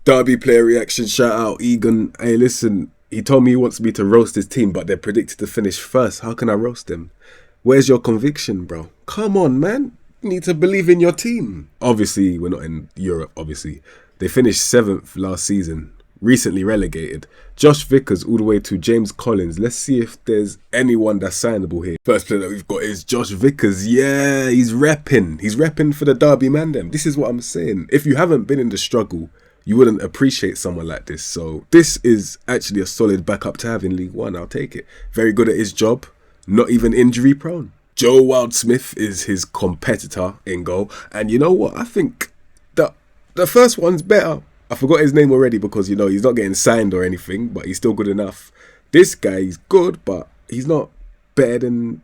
Derby player reaction, shout out Egan. Hey, listen, he told me he wants me to roast his team, but they're predicted to finish first. How can I roast them? Where's your conviction, bro? Come on, man. You need to believe in your team. Obviously, we're not in Europe, obviously. They finished 7th last season. Recently relegated. Josh Vickers all the way to James Collins. Let's see if there's anyone that's signable here. First player that we've got is Josh Vickers. Yeah, he's repping. He's repping for the Derby man them. This is what I'm saying. If you haven't been in the struggle, you wouldn't appreciate someone like this. So this is actually a solid backup to have in League One. I'll take it. Very good at his job. Not even injury prone. Joe Wildsmith is his competitor in goal. And you know what? I think the first one's better. I forgot his name already because, you know, he's not getting signed or anything, but he's still good enough. This guy, he's good, but he's not better than...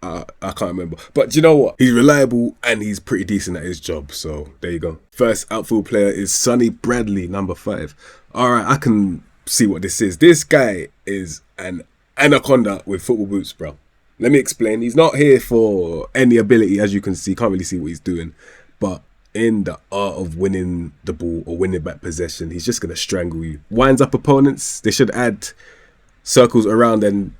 I can't remember. But you know what? He's reliable and he's pretty decent at his job. So there you go. First outfield player is Sonny Bradley, number 5. All right, I can see what this is. This guy is an anaconda with football boots, bro. Let me explain. He's not here for any ability, as you can see. Can't really see what he's doing. But in the art of winning the ball or winning back possession, he's just going to strangle you. Winds up opponents. They should add circles around and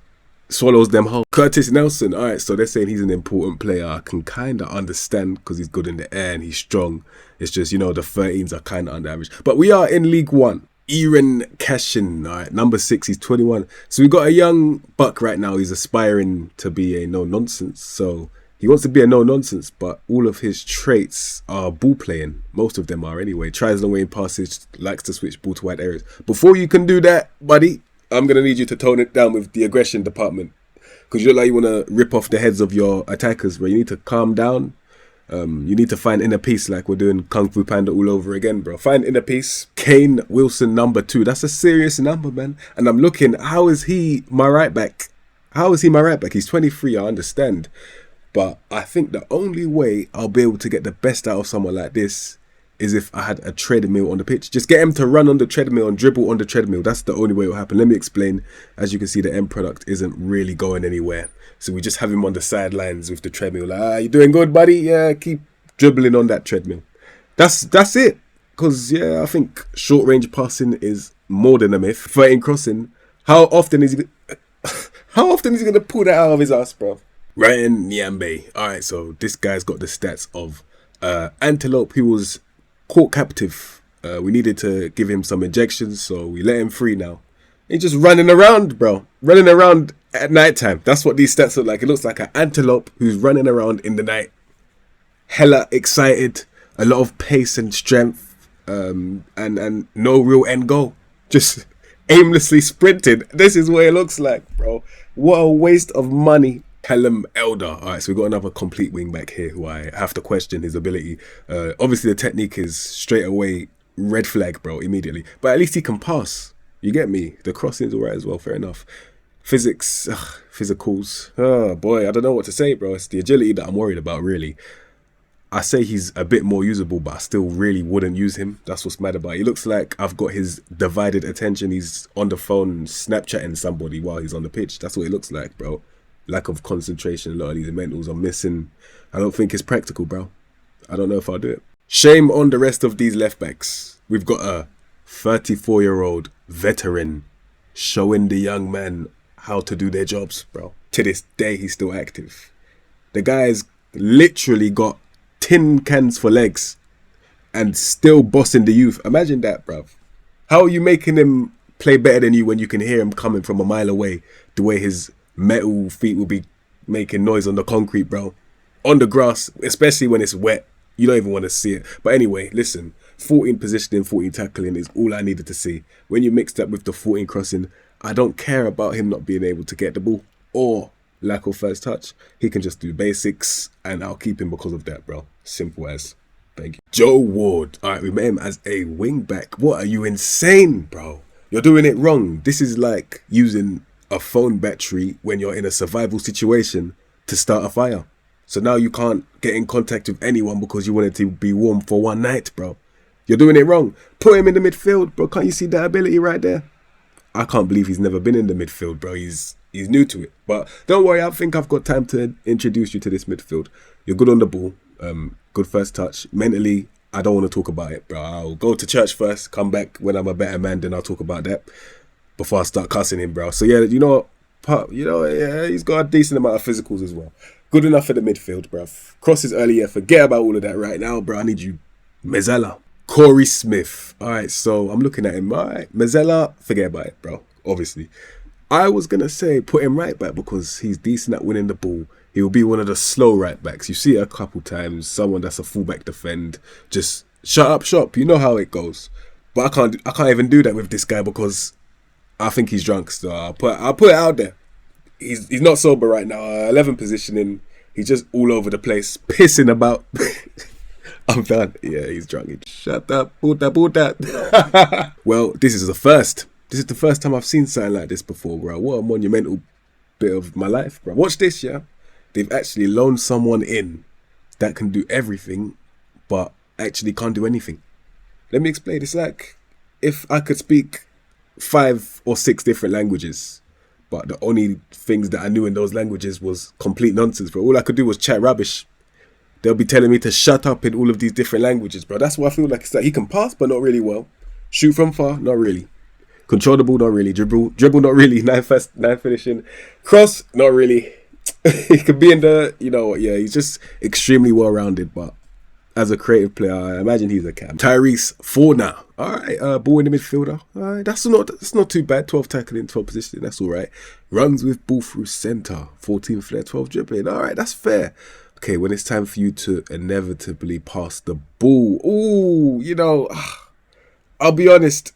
swallows them whole. Curtis Nelson. All right, so they're saying he's an important player. I can kind of understand because he's good in the air and he's strong. It's just, you know, the 13s are kind of under average. But we are in League One. Eran Cashin, all right, number 6, he's 21. So we've got a young buck right now. He's aspiring to be a no-nonsense. So he wants to be a no-nonsense, but all of his traits are ball playing. Most of them are anyway. Tries long range passes, likes to switch ball to wide areas. Before you can do that, buddy, I'm going to need you to tone it down with the aggression department. Because you look like you want to rip off the heads of your attackers, bro. You need to calm down. You need to find inner peace like we're doing Kung Fu Panda all over again, bro. Find inner peace. Kane Wilson, number 2. That's a serious number, man. And I'm looking, how is he my right back? How is he my right back? He's 23, I understand. But I think the only way I'll be able to get the best out of someone like this is if I had a treadmill on the pitch. Just get him to run on the treadmill and dribble on the treadmill. That's the only way it will happen. Let me explain. As you can see, the end product isn't really going anywhere. So we just have him on the sidelines with the treadmill. Like, you doing good, buddy? Yeah, keep dribbling on that treadmill. That's it. Because, yeah, I think short range passing is more than a myth. 13 crossing. How often is he going to pull that out of his ass, bro? Ryan Nyambe. All right, so this guy's got the stats of Antelope, who was caught captive. We needed to give him some injections, so we let him free now. He's just running around, bro. Running around at night time. That's what these stats look like. It looks like an antelope who's running around in the night. Hella excited. A lot of pace and strength. And no real end goal. Just aimlessly sprinting. This is what it looks like, bro. What a waste of money. Callum Elder. All right, so we've got another complete wing back here who I have to question his ability. Obviously, the technique is straight away red flag, bro, immediately. But at least he can pass. You get me? The crossing's all right as well, fair enough. Physics, physicals. Oh, boy, I don't know what to say, bro. It's the agility that I'm worried about, really. I say he's a bit more usable, but I still really wouldn't use him. That's what's mad about it. He looks like I've got his divided attention. He's on the phone Snapchatting somebody while he's on the pitch. That's what it looks like, bro. Lack of concentration. A lot of these mentals are missing. I don't think it's practical, bro. I don't know if I'll do it. Shame on the rest of these left backs. We've got a 34-year-old veteran showing the young man how to do their jobs, bro. To this day, he's still active. The guy's literally got tin cans for legs and still bossing the youth. Imagine that, bro. How are you making him play better than you when you can hear him coming from a mile away? The way his metal feet will be making noise on the concrete, bro. On the grass, especially when it's wet. You don't even want to see it. But anyway, listen. 14 positioning, 14 tackling is all I needed to see. When you mix that with the 14 crossing, I don't care about him not being able to get the ball or lack of first touch. He can just do basics and I'll keep him because of that, bro. Simple as. Thank you. Joe Ward. All right, we met him as a wing back. What, are you insane, bro? You're doing it wrong. This is like using a phone battery when you're in a survival situation to start a fire. So now you can't get in contact with anyone because you wanted to be warm for one night, bro. You're doing it wrong. Put him in the midfield, bro. Can't you see that ability right there? I can't believe he's never been in the midfield, bro. He's new to it. But don't worry, I think I've got time to introduce you to this midfield. You're good on the ball. Good first touch. Mentally, I don't want to talk about it, bro. I'll go to church first, come back when I'm a better man, then I'll talk about that before I start cussing him, bro. So yeah, yeah, he's got a decent amount of physicals as well. Good enough for the midfield, bruv. Crosses early, yeah, forget about all of that right now, bro. I need you. Mezzala. Cory Smith. All right, so I'm looking at him. All right, Mezzala, forget about it, bro, obviously. I was going to say put him right back because he's decent at winning the ball. He'll be one of the slow right backs. You see it a couple times. Someone that's a fullback defend. Just shut up shop. You know how it goes. But I can't even do that with this guy because I think he's drunk. So I'll put it out there. He's not sober right now. 11 positioning. He's just all over the place, pissing about. I'm done. Yeah, he's drunk. Shut up. Put that. Well, this is the first. This is the first time I've seen something like this before, bro. What a monumental bit of my life, bro. Watch this, yeah. They've actually loaned someone in that can do everything, but actually can't do anything. Let me explain. It's like if I could speak 5 or 6 different languages, but the only things that I knew in those languages was complete nonsense, bro. All I could do was chat rubbish. They'll be telling me to shut up in all of these different languages, bro. That's what I feel like. It's like he can pass, but not really well. Shoot from far, not really. Control the ball, not really. Dribble, not really. 9 finishing. Cross, not really. He could be in the, yeah, he's just extremely well-rounded, but as a creative player, I imagine he's a cam. Tyrese Forner. All right, ball in the midfielder. All right, that's not too bad. 12 tackling, 12 positioning, that's all right. Runs with ball through centre. 14 flair, 12 dribbling. All right, that's fair. Okay, when it's time for you to inevitably pass the ball. Ooh, I'll be honest.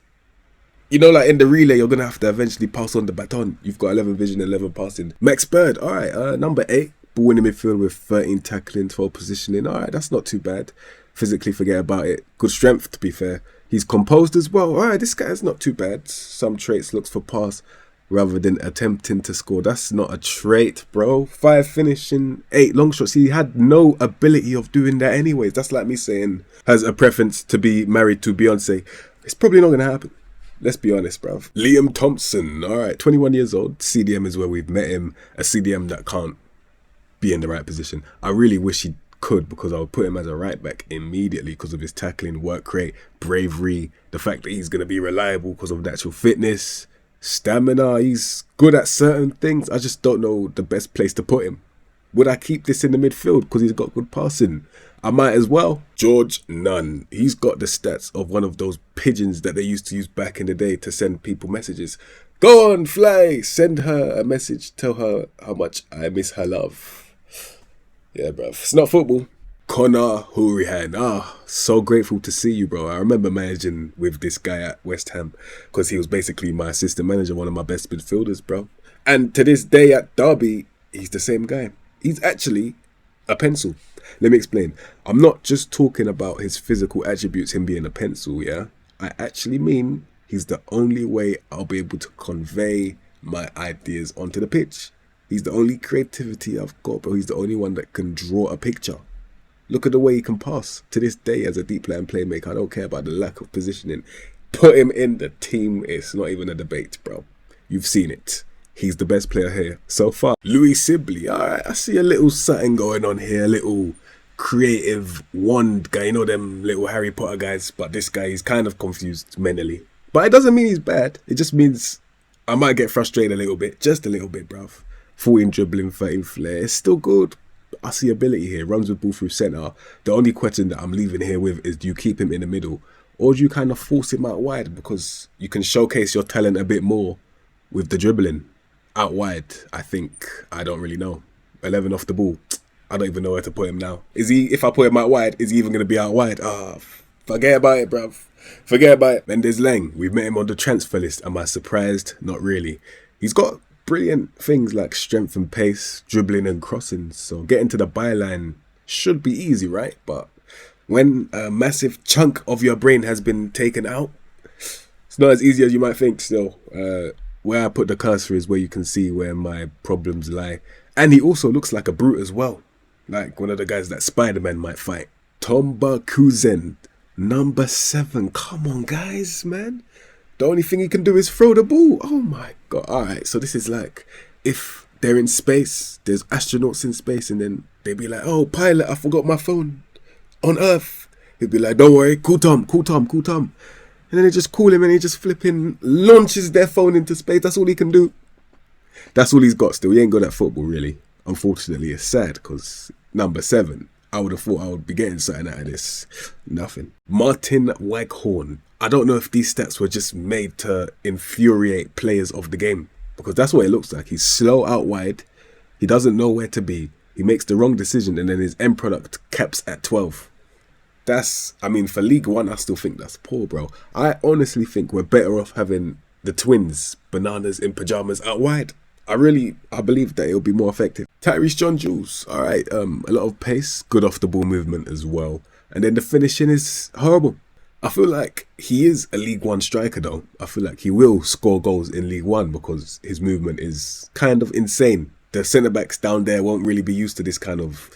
Like in the relay, you're going to have to eventually pass on the baton. You've got 11 vision, 11 passing. Max Bird, all right, number 8. Ball in the midfield with 13 tackling, 12 positioning. All right, that's not too bad. Physically, forget about it. Good strength, to be fair. He's composed as well. All right, this guy's not too bad. Some traits, looks for pass rather than attempting to score. That's not a trait, bro. 5 finishing, 8 long shots. He had no ability of doing that anyways. That's like me saying has a preference to be married to Beyonce. It's probably not going to happen. Let's be honest, bruv. Liam Thompson, all right, 21 years old. CDM is where we've met him. A CDM that can't be in the right position. I really wish he could because I would put him as a right back immediately because of his tackling, work rate, bravery, the fact that he's going to be reliable because of natural fitness, stamina. He's good at certain things. I just don't know the best place to put him. Would I keep this in the midfield because he's got good passing? I might as well. George Nunn. He's got the stats of one of those pigeons that they used to use back in the day to send people messages. Go on, fly. Send her a message. Tell her how much I miss her love. Yeah, bruv. It's not football. Conor Hourihane. So grateful to see you, bro. I remember managing with this guy at West Ham because he was basically my assistant manager, one of my best midfielders, bro. And to this day at Derby, he's the same guy. He's actually a pencil. Let me explain. I'm not just talking about his physical attributes, him being a pencil, yeah? I actually mean he's the only way I'll be able to convey my ideas onto the pitch. He's the only creativity I've got, bro. He's the only one that can draw a picture. Look at the way he can pass. To this day, as a deep line playmaker, I don't care about the lack of positioning. Put him in the team. It's not even a debate, bro. You've seen it. He's the best player here so far. Louis Sibley. All right, I see a little something going on here. A little creative wand guy. Them little Harry Potter guys. But this guy is kind of confused mentally. But it doesn't mean he's bad. It just means I might get frustrated a little bit. Just a little bit, bruv. 14 dribbling, 13 flair. It's still good. I see ability here. Runs with ball through centre. The only question that I'm leaving here with is, do you keep him in the middle? Or do you kind of force him out wide? Because you can showcase your talent a bit more with the dribbling. Out wide, I think. I don't really know. 11 off the ball. I don't even know where to put him now. If I put him out wide, is he even going to be out wide? Forget about it, bruv. Forget about it. Mendes Lang, we've met him on the transfer list. Am I surprised? Not really. He's got brilliant things like strength and pace, dribbling and crossing. So getting to the byline should be easy, right? But when a massive chunk of your brain has been taken out, it's not as easy as you might think still. Where I put the cursor is where you can see where my problems lie. And he also looks like a brute as well. Like one of the guys that Spider-Man might fight. Tomba Kuzen, number 7. Come on, guys, man. The only thing he can do is throw the ball. Oh my God. All right, so this is like if they're in space, there's astronauts in space, and then they be like, oh, pilot, I forgot my phone on Earth. He'd be like, don't worry, cool Tom, cool Tom, cool Tom. And then they just call him and he just flipping launches their phone into space. That's all he can do. That's all he's got still. He ain't good at football, really. Unfortunately, it's sad because number 7, I would have thought I would be getting something out of this. Nothing. Martin Waghorn. I don't know if these stats were just made to infuriate players of the game, because that's what it looks like. He's slow out wide. He doesn't know where to be. He makes the wrong decision and then his end product caps at 12. For League One, I still think that's poor, bro. I honestly think we're better off having the twins, bananas in pajamas, out wide. I believe that it'll be more effective. Tyrese John Jules, all right, a lot of pace, good off the ball movement as well. And then the finishing is horrible. I feel like he is a League One striker though. I feel like he will score goals in League One because his movement is kind of insane. The centre-backs down there won't really be used to this kind of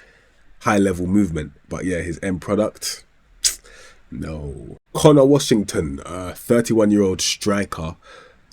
high-level movement. But yeah, his end product, no. Connor Washington, 31-year-old striker.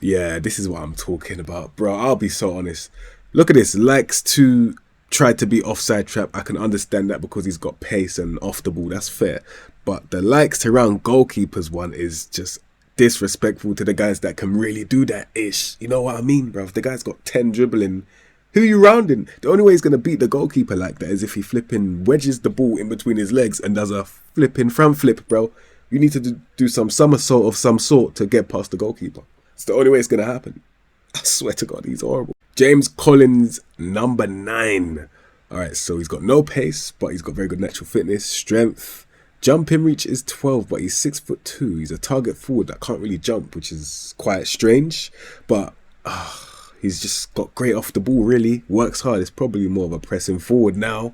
Yeah, this is what I'm talking about, bro. I'll be so honest. Look at this. Likes to try to be offside trap. I can understand that because he's got pace and off the ball. That's fair. But the likes to round goalkeepers one is just disrespectful to the guys that can really do that ish. You know what I mean, bro? If the guy's got 10 dribbling, who are you rounding? The only way he's going to beat the goalkeeper like that is if he flipping wedges the ball in between his legs and does a flipping front flip, bro. You need to do some somersault of some sort to get past the goalkeeper. It's the only way it's going to happen. I swear to God, he's horrible. James Collins, number 9. All right, so he's got no pace, but he's got very good natural fitness, strength. Jumping reach is 12, but he's 6'2". He's a target forward that can't really jump, which is quite strange. But he's just got great off the ball, really. Works hard. It's probably more of a pressing forward now.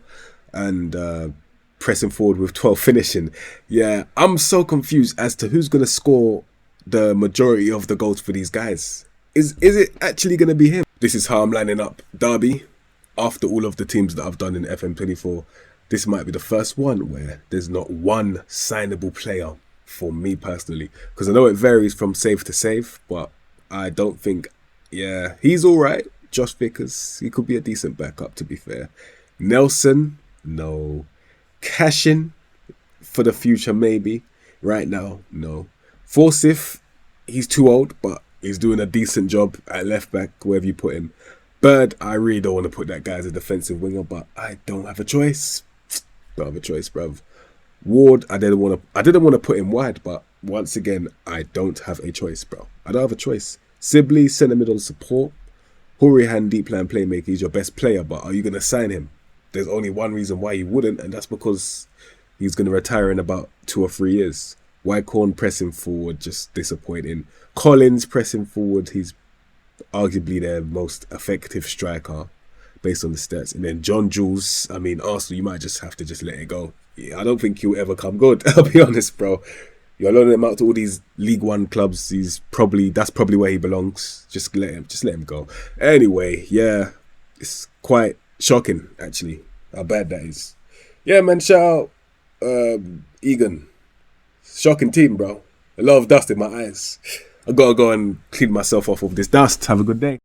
And pressing forward with 12 finishing. Yeah, I'm so confused as to who's going to score the majority of the goals for these guys. Is it actually going to be him? This is how I'm lining up Derby. After all of the teams that I've done in FM24, this might be the first one where there's not one signable player for me personally. Because I know it varies from save to save, but I don't think, yeah, he's all right. Josh Vickers, he could be a decent backup to be fair. Nelson, no. Cashin, for the future maybe. Right now, no. Forsyth, he's too old, but he's doing a decent job at left back, wherever you put him. Bird, I really don't want to put that guy as a defensive winger, but I don't have a choice. Don't have a choice, bruv. Ward, I didn't want to put him wide, but once again, I don't have a choice, bro. I don't have a choice. Sibley, centre middle support. Hourihane, deep line playmaker, he's your best player, but are you going to sign him? There's only one reason why you wouldn't, and that's because he's going to retire in about 2 or 3 years. Waghorn pressing forward, just disappointing. Collins pressing forward, he's arguably their most effective striker based on the stats. And then John Jules, Arsenal, you might just have to just let it go. Yeah, I don't think he'll ever come good. I'll be honest, bro. You're loaning him out to all these League One clubs. That's probably where he belongs. Just let him go. Anyway, yeah, it's quite shocking actually how bad that is. Yeah, man. Shout out Egan. Shocking team, bro. A lot of dust in my eyes. I gotta go and clean myself off of this dust. Have a good day.